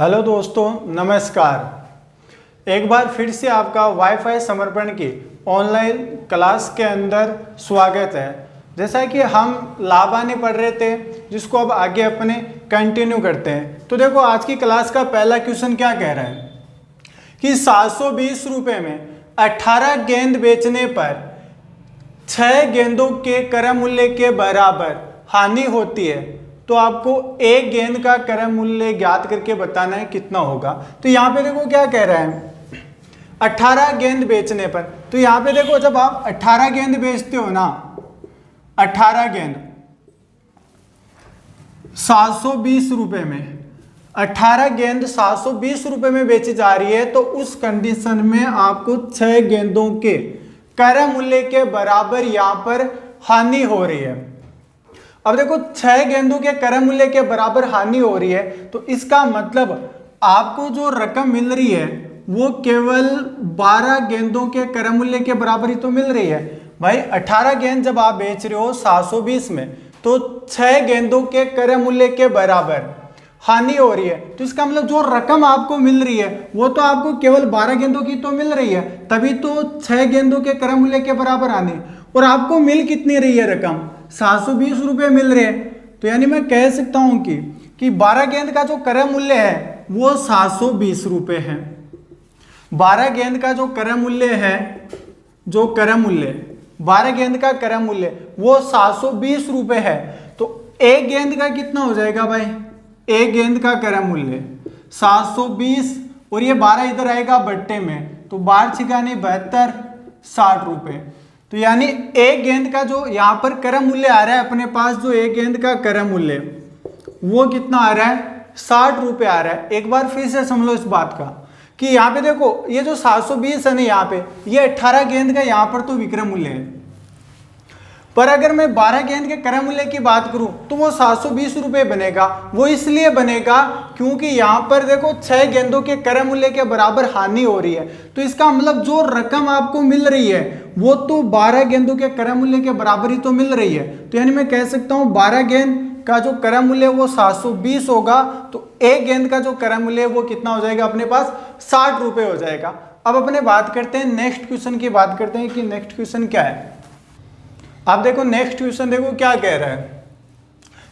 Hello दोस्तों, नमस्कार। एक बार फिर से आपका वाईफाई समर्पण की ऑनलाइन क्लास के अंदर स्वागत है। जैसा कि हम लाभानी पढ़ रहे थे, जिसको अब आगे अपने कंटिन्यू करते हैं। तो देखो, आज की क्लास का पहला क्वेश्चन क्या कह रहा है कि 720 रुपये में 18 गेंद बेचने पर 6 गेंदों के क्रय मूल्य के बराबर हानि होती है। तो आपको एक गेंद का क्रय मूल्य ज्ञात करके बताना है कितना होगा। तो यहाँ पे देखो क्या कह रहा है, 18 गेंद बेचने पर। तो यहाँ पे देखो, जब आप 18 गेंद बेचते हो ना, 18 गेंद 720 रुपये में, 18 गेंद 720 रुपये में बेची जा रही है, तो उस कंडीशन में आपको 6 गेंदों के क्रय मूल्य के बराबर यहाँ पर हानि हो रही है। अब देखो, 6 गेंदों के क्रय मूल्य के बराबर हानि हो रही है, तो इसका मतलब आपको जो रकम मिल रही है वो केवल 12 गेंदों के क्रय मूल्य के बराबर ही तो मिल रही है भाई। 18 गेंद जब आप बेच रहे हो 720 में, तो 6 गेंदों के क्रय मूल्य के बराबर हानि हो रही है। तो इसका मतलब जो रकम आपको मिल रही है वो तो आपको केवल 12 गेंदों की तो मिल रही है, तभी तो 6 गेंदों के क्रय मूल्य के बराबर हानि। और आपको मिल कितनी रही है रकम? 720 रुपये मिल रहे हैं। तो यानी मैं कह सकता हूं कि 12 गेंद का जो क्रय मूल्य है वो 720 रुपये है। 12 गेंद का जो क्रय मूल्य है, जो क्रय मूल्य 12 गेंद का क्रय मूल्य वो 720 रुपये है। तो एक गेंद का कितना हो जाएगा भाई? एक गेंद का क्रय मूल्य 720, और ये 12 इधर आएगा बट्टे में, तो 12 छिकाने 72, 60 रुपये। तो यानी एक गेंद का जो यहाँ पर क्रय मूल्य आ रहा है अपने पास, जो एक गेंद का क्रय मूल्य वो कितना आ रहा है? 60 रुपये आ रहा है। एक बार फिर से समझ लो इस बात का कि यहाँ पे देखो, ये जो 720 है ना, यहाँ पे ये 18 गेंद का यहाँ पर तो विक्रय मूल्य है, पर अगर मैं 12 गेंद के क्रय मूल्य की बात करूं तो वो 720 रुपये बनेगा। वो इसलिए बनेगा क्योंकि यहाँ पर देखो 6 गेंदों के क्रय मूल्य के बराबर हानि हो रही है। तो इसका मतलब जो रकम आपको मिल रही है वो तो 12 गेंदों के क्रय मूल्य के बराबर ही तो मिल रही है। तो यानी मैं कह सकता हूँ 12 गेंद का जो क्रय मूल्य वो 720 होगा, तो एक गेंद का जो क्रय मूल्य वो कितना हो जाएगा अपने पास? 60 रुपये हो जाएगा। अब अपने बात करते हैं नेक्स्ट क्वेश्चन की, बात करते हैं कि नेक्स्ट क्वेश्चन क्या है। आप देखो नेक्स्ट क्वेश्चन, देखो क्या कह रहा है।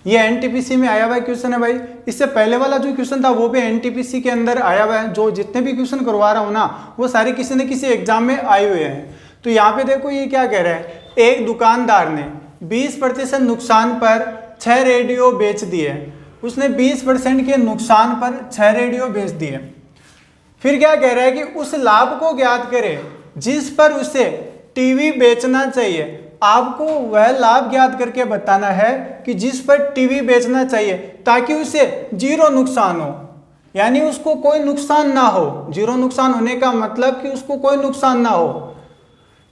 ये एनटीपीसी में आया हुआ क्वेश्चन है भाई। इससे पहले वाला जो क्वेश्चन था वो भी एनटीपीसी के अंदर आया हुआ है। जो जितने भी क्वेश्चन करवा रहा हूं ना, वो सारे किसी न किसी एग्जाम में आए हुए हैं। तो यहाँ पे देखो ये क्या कह रहा है, एक दुकानदार ने 20% नुकसान पर 6 रेडियो बेच दिए। उसने 20% के नुकसान पर 6 रेडियो बेच दिए। फिर क्या कह रहा है कि उस लाभ को ज्ञात करे जिस पर उसे टीवी बेचना चाहिए। आपको वह लाभ ज्ञात करके बताना है कि जिस पर टीवी बेचना चाहिए, ताकि उसे 0 नुकसान हो, यानी उसको कोई नुकसान ना हो। 0 नुकसान होने का मतलब कि उसको कोई नुकसान ना हो।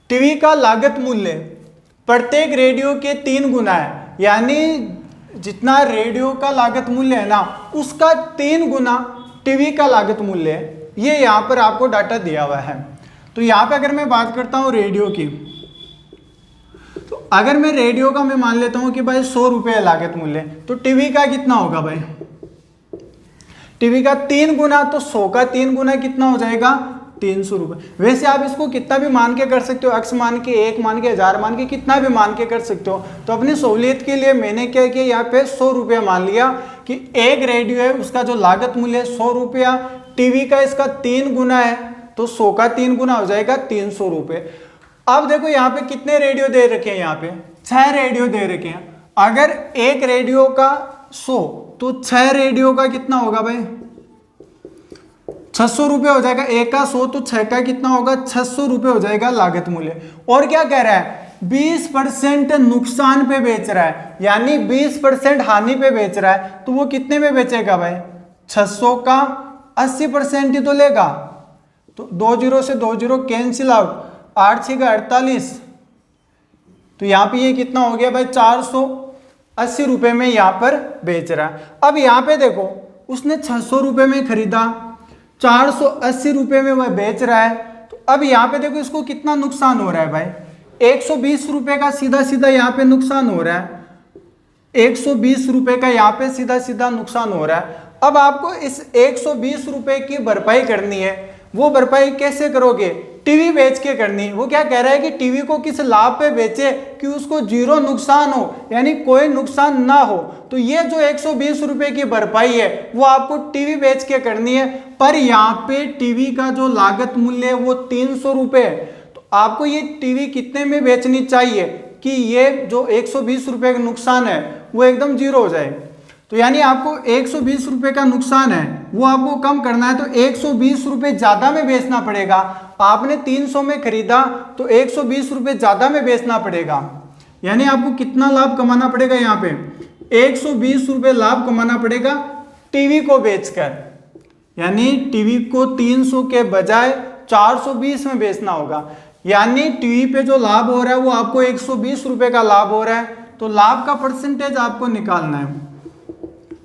टीवी का लागत मूल्य प्रत्येक रेडियो के 3 गुना है, यानी जितना रेडियो का लागत मूल्य है ना, उसका 3 गुना टीवी का लागत मूल्य है। ये यहाँ पर आपको डाटा दिया हुआ है। तो यहाँ पे अगर मैं बात करता हूँ रेडियो की, तो अगर मैं रेडियो का मैं मान लेता हूं कि भाई 100 रुपये लागत मूल्य, तो टीवी का कितना होगा भाई? टीवी का 3 गुना, तो 100 का 3 गुना कितना हो जाएगा? 300 रुपये। वैसे आप इसको कितना भी मान के कर सकते हो, x मान के, 1 मान के, 1000 मान के, कितना भी मान के कर सकते हो। तो अपनी सहूलियत के लिए मैंने क्या किया, यहाँ पे 100 रुपया मान लिया कि एक रेडियो है, उसका जो लागत मूल्य है 100 रुपया। टीवी का इसका 3 गुना है, तो 100 का 3 गुना हो जाएगा 300 रुपये। अब देखो यहाँ पे कितने रेडियो दे रखे हैं, यहाँ पे 6 रेडियो दे रखे हैं। अगर एक रेडियो का 100, तो 6 रेडियो का कितना होगा भाई? 600 रुपये हो जाएगा। एक का 100, तो 6 का कितना होगा? 600 रुपये हो जाएगा लागत मूल्य। और क्या कह रहा है? 20% नुकसान पे बेच रहा है, यानी 20% हानि पे बेच रहा है। तो वो कितने में बेचेगा भाई? 600 का 80% ही तो लेगा। तो 2 0 से 2 0 कैंसिल आउट, 8 6 का 48। तो यहाँ पे ये कितना हो गया भाई? 480 रुपये में यहाँ पर बेच रहा है। अब यहाँ पे देखो, उसने 600 रुपये में खरीदा, 480 रुपये में वह बेच रहा है। तो अब यहाँ पे देखो इसको कितना नुकसान हो रहा है भाई? 120 रुपये का सीधा सीधा यहाँ पे नुकसान हो रहा है। 120 रुपये का यहाँ पे सीधा सीधा नुकसान हो रहा है। अब आपको इस 120 रुपए की भरपाई करनी है। वो भरपाई कैसे करोगे? टीवी बेच के करनी। वो क्या कह रहा है कि टीवी को किस लाभ पे बेचे कि उसको जीरो नुकसान हो, यानी कोई नुकसान ना हो। तो ये जो 120 रुपए की भरपाई है वो आपको टीवी बेच के करनी है। पर यहाँ पे टीवी का जो लागत मूल्य है वो 300 रुपए है। तो आपको ये टीवी कितने में बेचनी चाहिए कि ये जो 120 रुपए का नुकसान है वो एकदम जीरो हो जाए? तो यानी आपको 120 रुपए का नुकसान है वो आपको कम करना है, तो 120 रुपए ज्यादा में बेचना पड़ेगा। आपने 300 में खरीदा तो 120 रुपए ज्यादा में बेचना पड़ेगा। यानी आपको कितना लाभ कमाना पड़ेगा? यहाँ पे 120 रुपए लाभ कमाना पड़ेगा टीवी को बेचकर। यानी टीवी को 300 के बजाय 420 में बेचना होगा। यानी टीवी पे जो लाभ हो रहा है वो आपको 120 रुपए का लाभ हो रहा है। तो लाभ का परसेंटेज आपको निकालना है।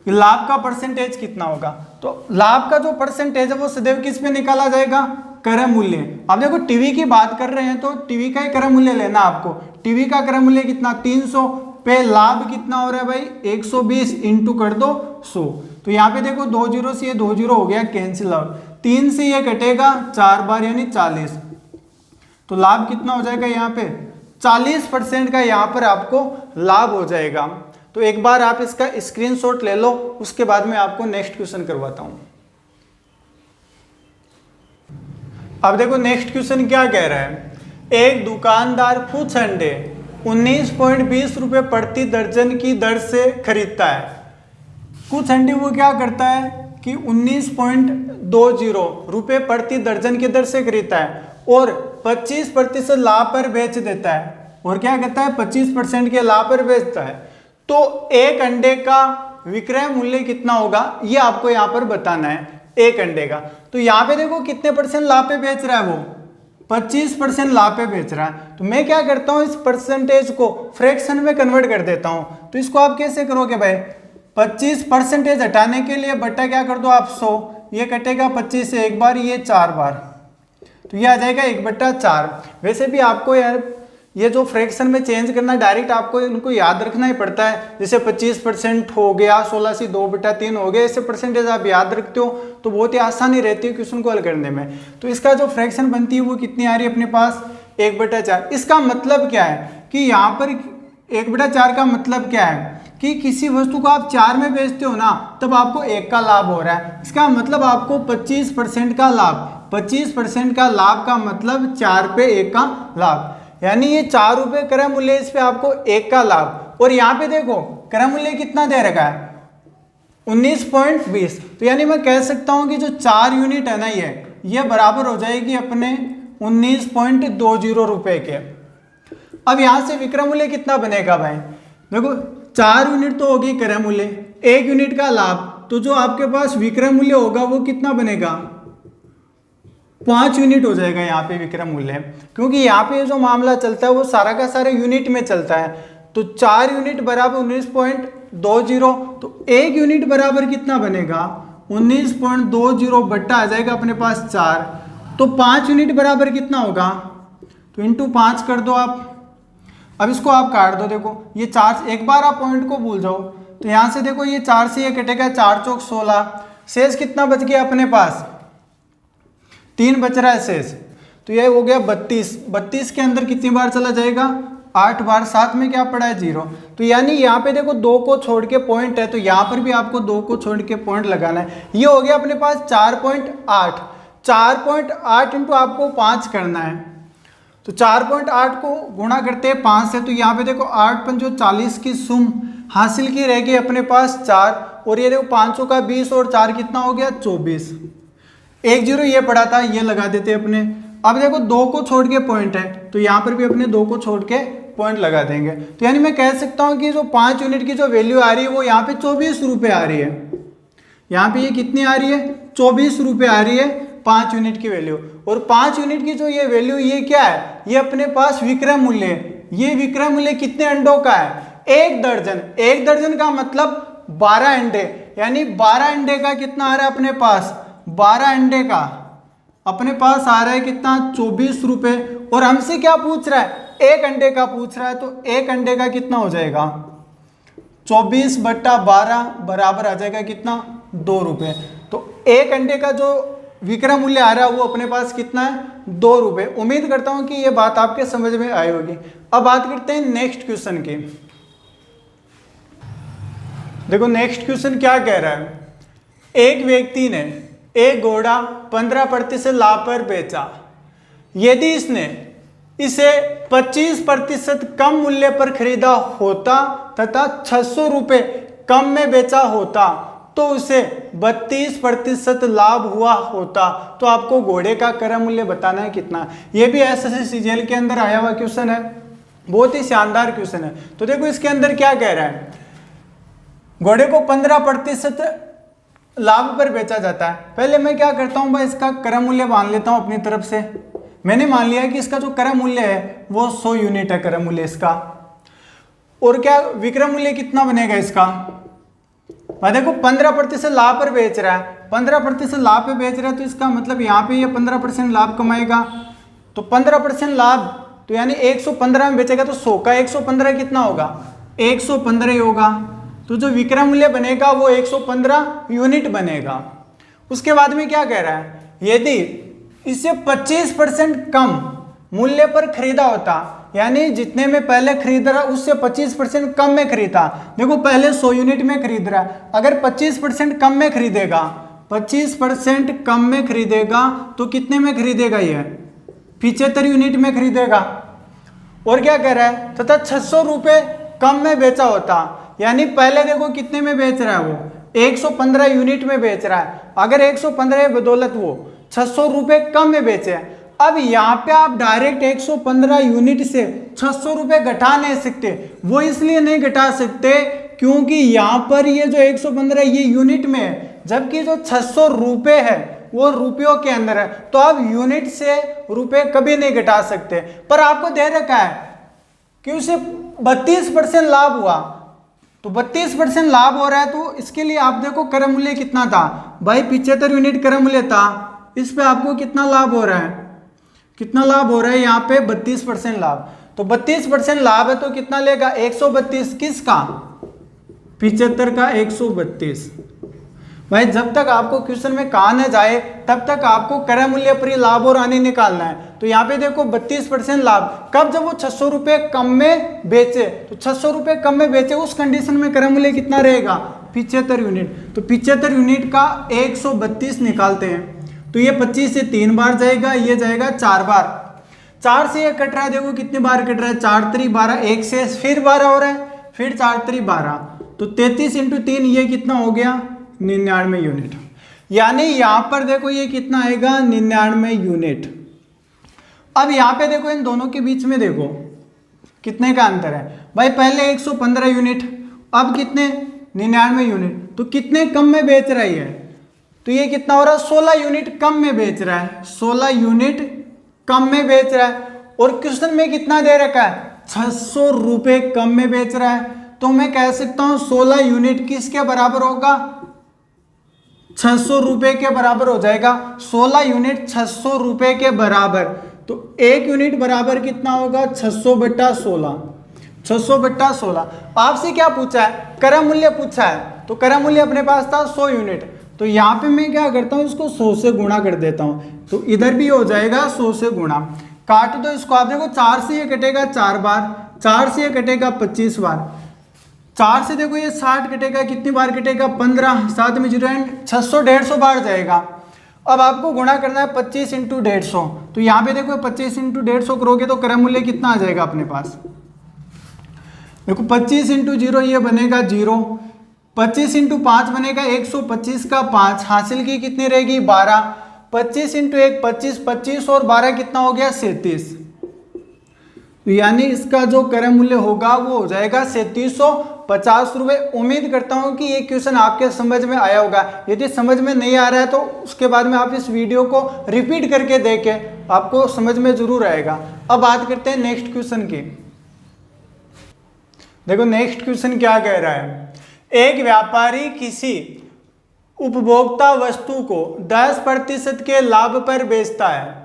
लाभ का परसेंटेज कितना होगा? तो लाभ का जो परसेंटेज है वो सदैव किस पे निकाला जाएगा? क्रय मूल्य। अब देखो टीवी की बात कर रहे हैं तो टीवी का ही क्रय मूल्य लेना आपको। टीवी का क्रय मूल्य कितना? 300 पे लाभ कितना हो रहा है भाई? 120 इंटू कर दो 100। तो यहाँ पे देखो 2 जीरो से ये 2 जीरो हो गया कैंसिल आउट, 3 से ये कटेगा 4 बार यानी 40। तो लाभ कितना हो जाएगा? यहाँ पे 40% का यहाँ पर आपको लाभ हो जाएगा। तो एक बार आप इसका स्क्रीनशॉट ले लो, उसके बाद मैं आपको नेक्स्ट क्वेश्चन करवाता हूं। अब देखो नेक्स्ट क्वेश्चन क्या कह रहा है। एक दुकानदार कुछ अंडे 19.20 रुपए प्रति दर्जन की दर से खरीदता है। कुछ अंडे वो क्या करता है कि 19.20 रुपए प्रति दर्जन की दर से खरीदता है और 25% लाभ पर बेच देता है। और क्या करता है? 25% के लाभ पर बेचता है। तो एक अंडे का विक्रय मूल्य कितना होगा ये आपको यहां पर बताना है, एक अंडे का। तो यहां पे देखो कितने परसेंट लाभ पे बेच रहा है वो? 25% लाभ पे बेच रहा है। तो मैं क्या करता हूं, इस परसेंटेज को फ्रैक्शन में कन्वर्ट कर देता हूं। तो इसको आप कैसे करोगे भाई? 25% हटाने के लिए बट्टा क्या कर दो आप 100, ये कटेगा 25 से एक बार, ये 4 बार, तो ये आ जाएगा 1/4। वैसे भी आपको यार ये जो फ्रैक्शन में चेंज करना डायरेक्ट आपको इनको याद रखना ही पड़ता है। जैसे 25% हो गया, 16 से 2/3 हो गया, ऐसे परसेंटेज आप याद रखते हो तो बहुत ही आसानी रहती है क्वेश्चन को हल करने में। तो इसका जो फ्रैक्शन बनती है वो कितनी आ रही है अपने पास? 1/4। इसका मतलब क्या है कि यहाँ पर 1/4 का मतलब क्या है कि किसी वस्तु को आप 4 में बेचते हो ना तब आपको 1 का लाभ हो रहा है। इसका मतलब आपको 25% का लाभ, 25% का लाभ का मतलब 4 पे 1 का लाभ, यानी ये 4 रुपए क्रय मूल्य, इस पे आपको 1 का लाभ। और यहाँ पे देखो क्रय मूल्य कितना दे रखा है? 19.20। तो यानी मैं कह सकता हूं कि जो 4 यूनिट है ना ये बराबर हो जाएगी अपने 19.20 रुपए के। अब यहां से विक्रय मूल्य कितना बनेगा भाई? देखो 4 यूनिट तो होगी क्रय मूल्य, 1 यूनिट का लाभ, तो जो आपके पास विक्रय मूल्य होगा वो कितना बनेगा? 5 यूनिट हो जाएगा यहाँ पे विक्रय मूल्य, क्योंकि यहाँ पे जो मामला चलता है वो सारा का सारा यूनिट में चलता है। तो 4 यूनिट बराबर 19.20, तो 1 यूनिट बराबर कितना बनेगा? 19.20 बट्टा आ जाएगा अपने पास 4, तो 5 यूनिट बराबर कितना होगा? तो इंटू 5 कर दो आप। अब इसको आप काट दो। देखो ये 4, एक बार आप पॉइंट को भूल जाओ, तो यहाँ से देखो ये 4 से ये कटेगा, 4 चौक 16, शेष कितना बच गया अपने पास? 3 बच रहा है शेष, तो ये हो गया 32। 32 के अंदर कितनी बार चला जाएगा? 8 बार। साथ में क्या पड़ा है? 0। तो यानी यहाँ पे देखो 2 को छोड़ के पॉइंट है, तो यहाँ पर भी आपको 2 को छोड़ के पॉइंट लगाना है। ये हो गया अपने पास 4.8। 4.8 इंटू आपको 5 करना है, तो 4.8 को गुणा करते हैं 5 से, तो यहाँ पे देखो 8 पंचो 40 की सुम हासिल की रहेगी अपने पास 4, और ये देखो 500 का 20 और 4 कितना हो गया? 24। 1 0 ये पड़ा था, ये लगा देते अपने। अब देखो 2 को छोड़ के पॉइंट है, तो यहाँ पर भी अपने 2 को छोड़ के पॉइंट लगा देंगे। तो यानी मैं कह सकता हूँ कि जो 5 यूनिट की जो वैल्यू आ रही है वो यहाँ पे 24 रुपये आ रही है। यहाँ पे ये कितनी आ रही है? 24 रुपये आ रही है 5 यूनिट की वैल्यू। और 5 यूनिट की जो ये वैल्यू, ये क्या है? ये अपने पास विक्रय मूल्य है। ये विक्रय मूल्य कितने अंडों का है? 1 दर्जन। 1 दर्जन का मतलब 12 अंडे, यानी 12 अंडे का कितना आ रहा है अपने पास? 12 अंडे का अपने पास आ रहा है कितना? 24 रुपये। और हमसे क्या पूछ रहा है? 1 अंडे का पूछ रहा है, तो 1 अंडे का कितना हो जाएगा? 24/12 बराबर आ जाएगा कितना? ₹2। तो एक अंडे का जो विक्रय मूल्य आ रहा है वो अपने पास कितना है, ₹2। उम्मीद करता हूं कि ये बात आपके समझ में आई होगी। अब बात करते हैं नेक्स्ट क्वेश्चन की। देखो नेक्स्ट क्वेश्चन क्या कह रहा है, एक व्यक्ति ने एक घोड़ा 15% लाभ पर बेचा। यदि इसने इसे 25% कम मूल्य पर खरीदा होता तथा ₹600 कम में बेचा होता तो उसे 32% लाभ हुआ होता। तो आपको घोड़े का क्रय मूल्य बताना है कितना। यह भी एसएससी सीजीएल के अंदर आया हुआ क्वेश्चन है, बहुत ही शानदार क्वेश्चन है। तो देखो इसके अंदर क्या कह रहा है, घोड़े को 15% लाभ पर बेचा जाता है। पहले मैं क्या करता हूं भाई, इसका क्रय मूल्य मान लेता हूं अपनी तरफ से। मैंने मान लिया कि इसका जो क्रय मूल्य है वो 100 यूनिट है क्रय मूल्य इसका। और क्या विक्रय मूल्य कितना बनेगा इसका, मैं देखो 15% लाभ पर बेच रहा है, 15% लाभ पे बेच रहा है, तो इसका मतलब यहाँ पे ये 15% लाभ कमाएगा। तो 15% लाभ तो यानी 115 में बेचेगा, तो 100 का 115 कितना होगा, 115 ही होगा। तो जो विक्रय मूल्य बनेगा वो 115 यूनिट बनेगा। उसके बाद में क्या कह रहा है, यदि इसे 25% कम मूल्य पर खरीदा होता, यानी जितने में पहले खरीद रहा उससे 25% कम में खरीदा। देखो पहले 100 यूनिट में खरीद रहा है, अगर 25% कम में खरीदेगा, 25% कम में खरीदेगा तो कितने में खरीदेगा, ये 75 यूनिट में खरीदेगा। और क्या कह रहा है, तथा ₹600 कम में बेचा होता, यानी पहले देखो कितने में बेच रहा है वो 115 यूनिट में बेच रहा है, अगर 115 बदौलत वो ₹600 कम में बेचे। अब यहाँ पे आप डायरेक्ट 115 यूनिट से ₹600 घटा नहीं सकते। वो इसलिए नहीं घटा सकते क्योंकि यहाँ पर ये जो 115 ये यूनिट में है, जबकि जो ₹600 है वो रुपयों के अंदर है। तो आप यूनिट से रुपए कभी नहीं घटा सकते। पर आपको दे रखा है कि उसे 32% लाभ हुआ, तो 32% लाभ हो रहा है, तो इसके लिए आप देखो क्रय मूल्य कितना था भाई, 75 यूनिट क्रय मूल्य था। इस पे आपको कितना लाभ हो रहा है, कितना लाभ हो रहा है यहाँ पे 32% लाभ। तो 32% लाभ है तो कितना लेगा 132, किसका 75 का 132। भाई जब तक आपको क्वेश्चन में कहा न जाए तब तक आपको क्रय मूल्य पर ही लाभ और हानि निकालना है। तो यहाँ पे देखो 32% लाभ कब, जब वो ₹600 कम में बेचे। तो ₹600 कम में बेचे उस कंडीशन में क्रय मूल्य कितना रहेगा 75 यूनिट। तो 75 यूनिट का 132 निकालते हैं, तो ये 25 से 3 बार जाएगा, ये जाएगा 4 बार। 4 से ये कट रहा है, देखो कितनी बार कट रहा है, 4 3 12, 1 से फिर 12 हो रहा है, फिर 4 3 12, तो 33 × 3 ये कितना हो गया 99 यूनिट। यानी यहां पर देखो ये कितना आएगा 99 यूनिट। अब यहां पे देखो इन दोनों के बीच में देखो कितने का अंतर है भाई, पहले 115 यूनिट, अब कितने 99 यूनिट। तो कितने कम में बेच रही है, तो ये कितना हो रहा है 16 यूनिट कम में बेच रहा है, 16 यूनिट कम में बेच रहा है। और क्वेश्चन में कितना दे रखा है ₹600 कम में बेच रहा है। तो मैं कह सकता हूं 16 यूनिट किसके बराबर होगा, ₹600 के बराबर हो जाएगा। 16 यूनिट ₹600 के बराबर, तो 1 यूनिट बराबर कितना होगा 600/16, 600/16। आपसे क्या पूछा है, क्रय मूल्य पूछा है, तो क्रय मूल्य अपने पास था 100 यूनिट। तो यहाँ पे मैं क्या करता हूँ, इसको 100 से गुणा कर देता हूँ, तो इधर भी हो जाएगा 100 से गुणा। काट दो इसको, आप देखो 4 से ये कटेगा 4 बार, 4 से ये कटेगा 25 बार, 4 से देखो ये 60 कटेगा, कितनी बार कटेगा 15, 7 में 0 एंड 600 150 बार जाएगा। अब आपको गुणा करना है 25 × 150, तो यहाँ पे देखो 25 × 150 करोगे तो क्रय मूल्य कितना आ जाएगा अपने पास, देखो 25 × 0 ये बनेगा 0, 25 × 5 बनेगा 125 का 5, हासिल की कितनी रहेगी 12, 25 × 1 25, 25 और 12 कितना हो गया 37। तो यानी इसका जो क्रय मूल्य होगा वो हो जाएगा 3750 उम्मीद करता हूं कि ये क्वेश्चन आपके समझ में आया होगा। यदि समझ में नहीं आ रहा है तो उसके बाद में आप इस वीडियो को रिपीट करके देखें, आपको समझ में जरूर आएगा। अब बात करते हैं नेक्स्ट क्वेश्चन की। देखो नेक्स्ट क्वेश्चन क्या कह रहा है, एक व्यापारी किसी उपभोक्ता वस्तु को 10% के लाभ पर बेचता है।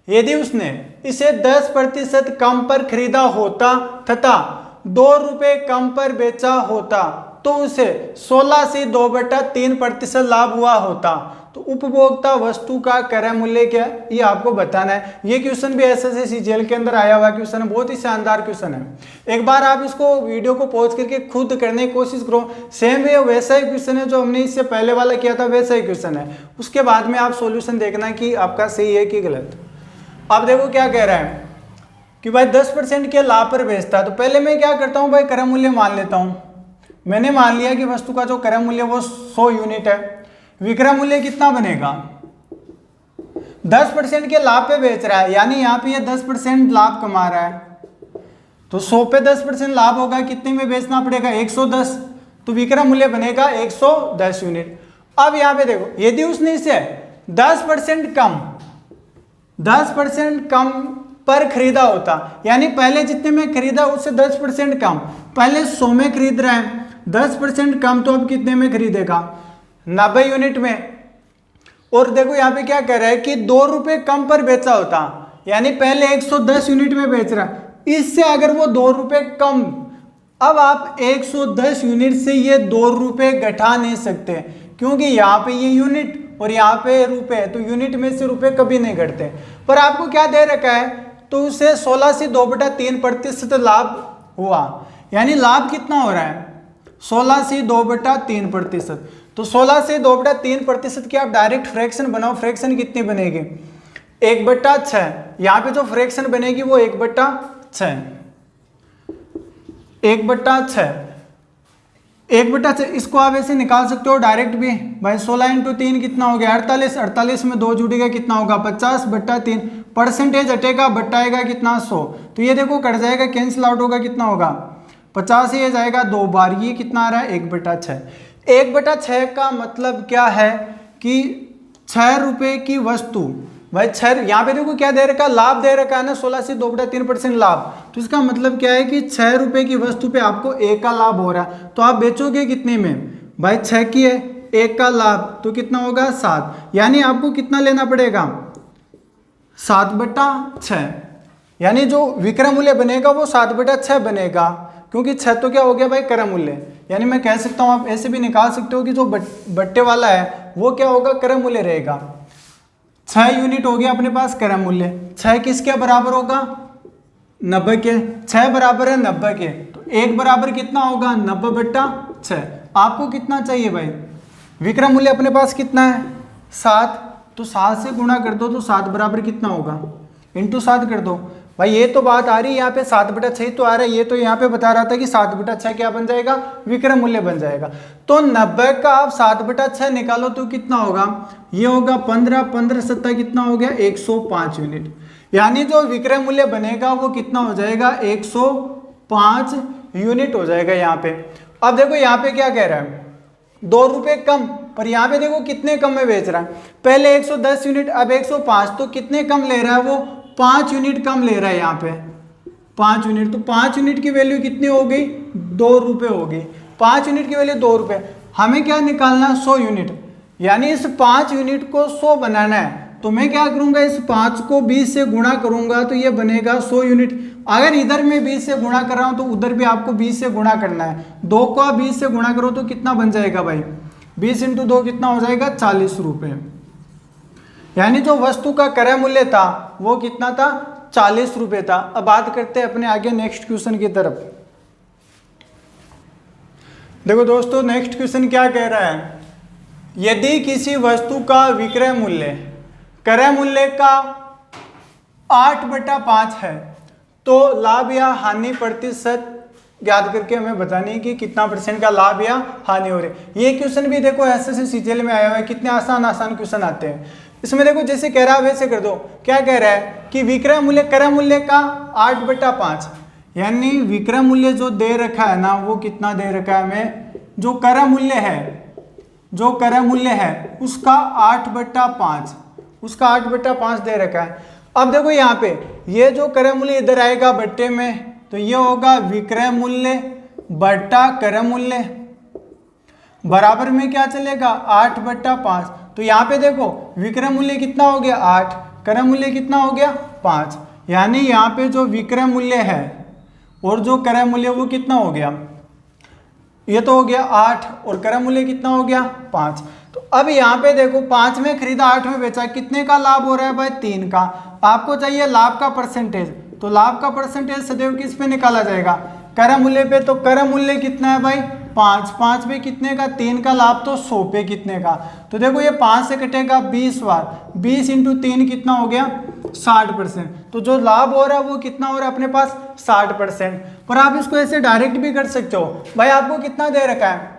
यदि उसने इसे 10% कम पर खरीदा होता तथा ₹2 कम पर बेचा होता तो उसे 16 से 2/3% लाभ हुआ होता। तो उपभोक्ता वस्तु का क्रय मूल्य क्या है, ये आपको बताना है। ये क्वेश्चन भी एसएससी सीजीएल के अंदर आया हुआ क्वेश्चन है, बहुत ही शानदार क्वेश्चन है। एक बार आप इसको वीडियो को पॉज करके खुद करने की कोशिश करो। सेम ये वैसा ही क्वेश्चन है जो हमने इससे पहले वाला किया था, वैसा ही क्वेश्चन है। उसके बाद में आप सॉल्यूशन देखना कि आपका सही है कि गलत। अब देखो क्या कह रहा है कि भाई 10% के लाभ पर बेचता है। तो पहले मैं क्या करता हूँ भाई, क्रय मूल्य मान लेता हूँ। मैंने मान लिया कि वस्तु का जो क्रय मूल्य वो 100 यूनिट है। विक्रय मूल्य कितना बनेगा, 10% के लाभ पे बेच रहा है, यानी यहाँ पे ये 10% लाभ कमा रहा है। तो 100 पे 10% लाभ होगा, कितने में बेचना पड़ेगा, 110। तो विक्रय मूल्य बनेगा 110 यूनिट। अब यहाँ पे देखो, यदि उसने इसे 10% कम पर खरीदा होता, यानी पहले जितने में खरीदा उससे 10% कम, पहले 100 में खरीद रहा है, 10% कम, तो अब कितने में खरीदेगा, 90 यूनिट में। और देखो यहाँ पे क्या कह रहा है कि 2 रुपए कम पर बेचा होता, यानी पहले 110 यूनिट में बेच रहा है, इससे अगर वो 2 रुपए कम, अब आप 110 यूनिट से ये 2 रुपए घटा नहीं सकते, क्योंकि यहाँ पे ये यूनिट और यहाँ पे रुपए, तो यूनिट में से रुपए कभी नहीं घटते। पर आपको क्या दे रखा है, तो उसे 16 से 2/3% लाभ हुआ, यानी लाभ कितना हो रहा है, 16 से 2/3%। तो 16 से 2/3% की आप डायरेक्ट फ्रैक्शन बनाओ, फ्रैक्शन कितनी बनेगी, 1/6। यहाँ पे जो फ्रैक्शन बनेगी वो 1/6, 1/6। इसको आप ऐसे निकाल सकते हो डायरेक्ट भी भाई। 16 × 3 कितना हो गया, 48, 48 में 2 जुड़ेगा कितना होगा, 50/3। परसेंटेज हटेगा, बटाएगा कितना, 100। तो ये देखो कट जाएगा, कैंसिल आउट होगा, कितना होगा, 50 ये जाएगा 2 बार, ये कितना आ रहा है, 1/6। 1/6 का मतलब क्या है कि 6 रुपए की वस्तु, भाई 6, यहाँ पे देखो क्या दे रखा, लाभ दे रखा है ना, 16 से 2/3% लाभ। तो इसका मतलब क्या है कि 6 रुपए की वस्तु पे आपको 1 का लाभ हो रहा है। तो आप बेचोगे कितने में भाई, 6 की है, 1 का लाभ, तो कितना होगा, 7। यानी आपको कितना लेना पड़ेगा, 7/6, यानी जो विक्रय मूल्य बनेगा वो 7/6 बनेगा, क्योंकि 6 तो क्या हो गया भाई, क्रय मूल्य। यानी मैं कह सकता हूँ, आप ऐसे भी निकाल सकते हो कि जो बट्टे वाला है वो क्या होगा, क्रय मूल्य रहेगा। 6 यूनिट हो गया अपने पास क्रय मूल्य, 6 किसके बराबर होगा, 90 के। 6 बराबर है 90 के, तो 1 बराबर कितना होगा, 90/6। आपको कितना चाहिए भाई, विक्रय मूल्य अपने पास कितना है, 7। तो 7 से गुणा कर दो, तो 7 बराबर कितना होगा, इंटू 7 कर दो। भाई ये तो बात आ रही है यहाँ पे 7/6 तो आ रहा है, ये तो यहाँ पे बता रहा था कि 7/6 क्या बन जाएगा, विक्रय मूल्य बन जाएगा। तो 90 का आप 7/6 निकालो तो कितना होगा, ये होगा 15, 15 7 कितना हो गया, 105 यूनिट। यानी जो विक्रय मूल्य बनेगा वो कितना हो जाएगा, 105 यूनिट हो जाएगा यहाँ पे। अब देखो यहाँ पे क्या कह रहा है, 2 रुपए कम, पर यहाँ पे देखो कितने कम में बेच रहा है, पहले 110 यूनिट, अब 105, तो कितने कम ले रहा है वो, 5 यूनिट कम ले रहा है यहाँ पे, 5 यूनिट। तो 5 यूनिट की वैल्यू कितनी हो गई, 2 रुपए हो गई। 5 यूनिट की वैल्यू 2 रुपए। हमें क्या निकालना है, 100 यूनिट, यानी इस 5 यूनिट को 100 बनाना है। तो मैं क्या करूंगा, इस 5 को 20 से गुणा करूंगा तो ये बनेगा 100 यूनिट। अगर इधर मैं 20 से गुणा कर रहा हूं तो उधर भी आपको 20 से गुणा करना है। 2 को आप 20 से गुणा करो तो कितना बन जाएगा भाई, 20 × 2 कितना हो जाएगा, 40 रुपए। यानी जो वस्तु का क्रय मूल्य था वो कितना था, 40 रुपए था। अब बात करते हैं अपने आगे नेक्स्ट क्वेश्चन की तरफ। देखो दोस्तों, नेक्स्ट क्वेश्चन क्या कह रहा है, यदि किसी वस्तु का विक्रय मूल्य क्रय मूल्य का 8/5 है तो लाभ या हानि प्रतिशत याद करके हमें बतानी है कि कितना % का लाभ या हानि हो रही है। ये क्वेश्चन भी देखो एसएससी सीजीएल में आया हुआ है, कितने आसान आसान क्वेश्चन आते हैं। इसमें देखो जैसे कह रहा है वैसे कर दो। क्या कह रहा है कि विक्रय मूल्य क्रय मूल्य का 8/5, यानी विक्रय मूल्य जो दे रखा है ना वो कितना दे रखा है हमें, जो क्रय मूल्य है उसका 8/5, उसका 8/5 दे रखा है। अब देखो यहाँ पे ये जो क्रय मूल्य इधर आएगा बट्टे में, तो ये होगा विक्रय मूल्य बट्टा क्रय मूल्य, बराबर में क्या चलेगा 8/5। तो यहाँ पे देखो विक्रय मूल्य कितना हो गया 8, क्रय मूल्य कितना हो गया 5, यानी यहाँ पे जो विक्रय मूल्य है और जो क्रय मूल्य वो कितना हो गया ये तो हो गया 8 और क्रय मूल्य कितना हो गया 5। तो अब यहाँ पे देखो 5 में खरीदा 8 में बेचा, कितने का लाभ हो रहा है भाई 3 का। आपको चाहिए लाभ का परसेंटेज, तो लाभ का परसेंटेज सदैव किस पे निकाला जाएगा, क्रय मूल्य पे। तो क्रय मूल्य कितना है भाई 5, 5 पे कितने का 3 का लाभ, तो 100 पे कितने का। तो देखो ये 5 से कटेगा 20 बार, 20 इंटू 3 कितना हो गया 60%। तो जो लाभ हो रहा है वो कितना हो रहा है अपने पास 60%। पर आप इसको ऐसे डायरेक्ट भी कर सकते हो भाई, आपको कितना दे रखा है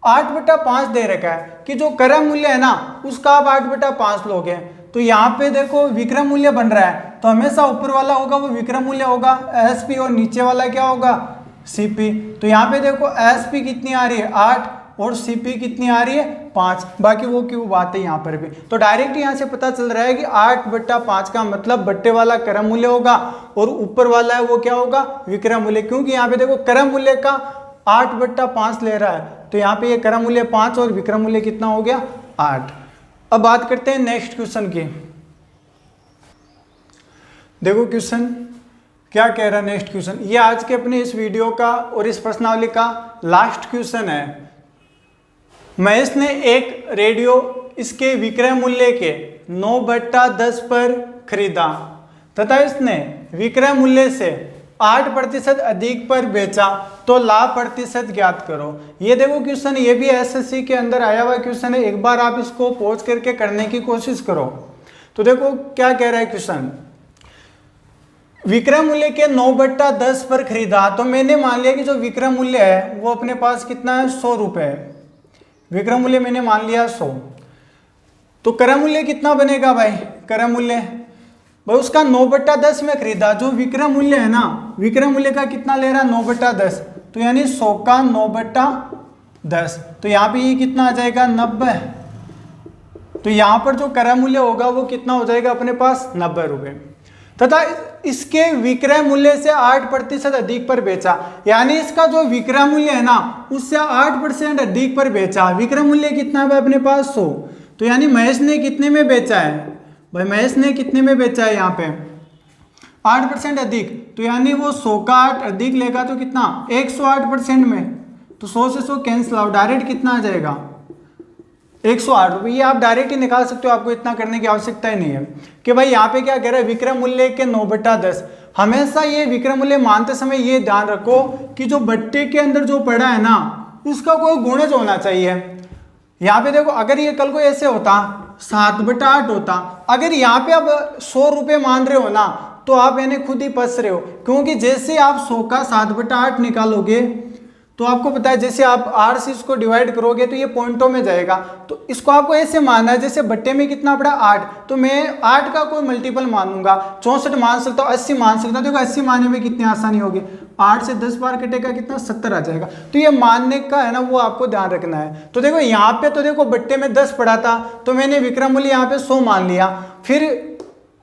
8/5 दे रखा है कि जो क्रय मूल्य है ना उसका आप 8/5 लोगे। तो यहाँ पे देखो विक्रय मूल्य बन रहा है, तो हमेशा ऊपर वाला होगा वो विक्रय मूल्य होगा एसपी, और नीचे वाला क्या होगा सीपी। तो यहाँ पे देखो एसपी कितनी आ रही है 8 और सीपी कितनी आ रही है 5, बाकी वो क्यों बात है यहाँ पर भी। तो डायरेक्ट यहाँ से पता चल रहा है कि 8/5 का मतलब बट्टे वाला क्रय मूल्य होगा और ऊपर वाला है वो क्या होगा विक्रय मूल्य, क्योंकि यहाँ पे देखो क्रय मूल्य का 8/5 ले रहा है, तो यहाँ पे ये क्रय मूल्य 5 और विक्रय मूल्य कितना हो गया 8। अब बात करते हैं नेक्स्ट क्वेश्चन की। देखो क्वेश्चन क्या कह रहा है नेक्स्ट क्वेश्चन, ये आज के अपने इस वीडियो का और इस प्रश्नावली का लास्ट क्वेश्चन है। महेश ने एक रेडियो इसके विक्रय मूल्य के 9/10 पर खरीदा तथा इसने विक्रय मूल्य से 8% अधिक पर बेचा, तो लाभ प्रतिशत ज्ञात करो। ये देखो क्वेश्चन, ये भी एसएससी के अंदर आया हुआ क्वेश्चन है, एक बार आप इसको पॉज करके करने की कोशिश करो। तो देखो क्या कह रहा है क्वेश्चन, विक्रय मूल्य के 9/10 पर खरीदा। तो मैंने मान लिया कि जो विक्रय मूल्य है वो अपने पास कितना है 100 रुपए, विक्रय मूल्य मैंने मान लिया 100। तो क्रय मूल्य कितना बनेगा भाई, क्रय मूल्य भाई उसका 9/10 में खरीदा, जो विक्रय मूल्य है ना विक्रय मूल्य का कितना ले रहा है 9/10, तो यानी 100 का 9/10, तो यहाँ पे ये कितना आ जाएगा 90। तो यहाँ पर जो क्रय मूल्य होगा वो कितना हो जाएगा अपने पास 90 रुपए, तथा इसके विक्रय मूल्य से 8% अधिक पर बेचा, यानी इसका जो विक्रय मूल्य है ना उससे 8% अधिक पर बेचा। विक्रय मूल्य कितना है अपने पास 100, तो यानी महेश ने कितने में बेचा है भाई, महेश ने कितने में बेचा है यहाँ पे 8% अधिक, तो यानी वो 100 का 8 अधिक लेगा तो कितना 108% में, तो 100 से 100 कैंसिल आउट, डायरेक्ट कितना आ जाएगा 108 रुपये। ये आप डायरेक्ट ही निकाल सकते हो, आपको इतना करने की आवश्यकता ही नहीं है। कि भाई यहाँ पे क्या कह रहा है विक्रय मूल्य के 9/10। हमेशा ये विक्रय मूल्य मानते समय ये ध्यान रखो कि जो बट्टे के अंदर जो पड़ा है ना उसका कोई गुणज होना चाहिए। यहाँ पे देखो अगर ये कल को ऐसे होता 7/8 होता, अगर यहाँ पे आप 100 रुपये मान रहे हो ना तो आप यानी खुद ही फंस रहे हो, क्योंकि जैसे आप 100 का 7/8 निकालोगे तो आपको पता है जैसे आप 8 से इसको डिवाइड करोगे तो ये पॉइंटों में जाएगा। तो इसको आपको ऐसे मानना है जैसे बट्टे में कितना पड़ा 8, तो मैं 8 का कोई मल्टीपल मानूंगा, 64 मान सकता हूँ, 80 मान सकता हूँ। देखो 80 मानने में कितनी आसानी होगी, 8 से 10 बार कटेगा कितना 70 आ जाएगा। तो ये मानने का है ना वो आपको ध्यान रखना है। तो देखो यहाँ पे तो देखो बट्टे में 10 पड़ा था तो मैंने विक्रय मूल्य यहाँ पे 100 मान लिया, फिर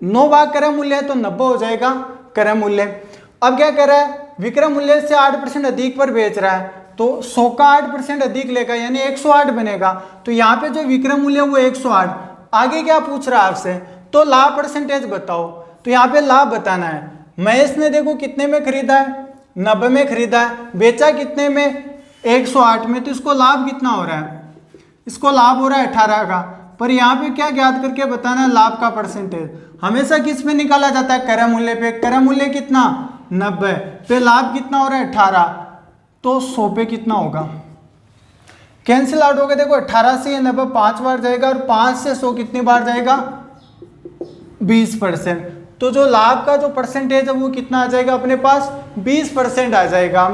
9 भाग क्रय मूल्य है तो 90 हो जाएगा क्रय मूल्य। अब क्या कर रहा है विक्रय मूल्य से 8% अधिक पर बेच रहा है, तो 100 का 8% अधिक लेगा यानी 108 बनेगा। तो यहाँ पे जो विक्रय मूल्य है वो 108। आगे क्या पूछ रहा है आपसे, तो लाभ परसेंटेज बताओ। तो यहाँ पे लाभ बताना है। महेश ने देखो कितने में खरीदा है 90 में खरीदा है, बेचा कितने में 108 में, तो इसको लाभ कितना हो रहा है, इसको लाभ हो रहा है 18 का। पर यहाँ पे क्या ज्ञात करके बताना है लाभ का परसेंटेज। हमेशा किस पे निकाला जाता है क्रय मूल्य पे, क्रय मूल्य कितना 90 पे, लाभ कितना हो रहा है 18, तो 100 पे कितना होगा कैंसिल आउट हो गया। देखो 18 से 90 5 बार जाएगा और 5 से 100 कितनी बार जाएगा 20%। तो जो लाभ का जो परसेंटेज है वो कितना आ जाएगा अपने पास 20% आ जाएगा।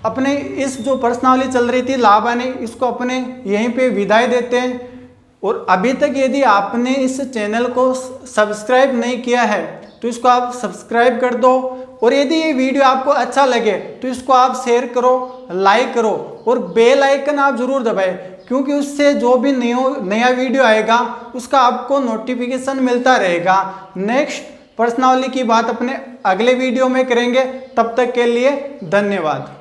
अपने इस जो प्रश्नावली चल रही थी लाभ आने, इसको अपने यहीं पे विदाई देते हैं। और अभी तक यदि आपने इस चैनल को सब्सक्राइब नहीं किया है तो इसको आप सब्सक्राइब कर दो, और यदि ये वीडियो आपको अच्छा लगे तो इसको आप शेयर करो, लाइक करो और बेल आइकन आप जरूर दबाएं, क्योंकि उससे जो भी नया वीडियो आएगा उसका आपको नोटिफिकेशन मिलता रहेगा। नेक्स्ट प्रश्नावली की बात अपने अगले वीडियो में करेंगे, तब तक के लिए धन्यवाद।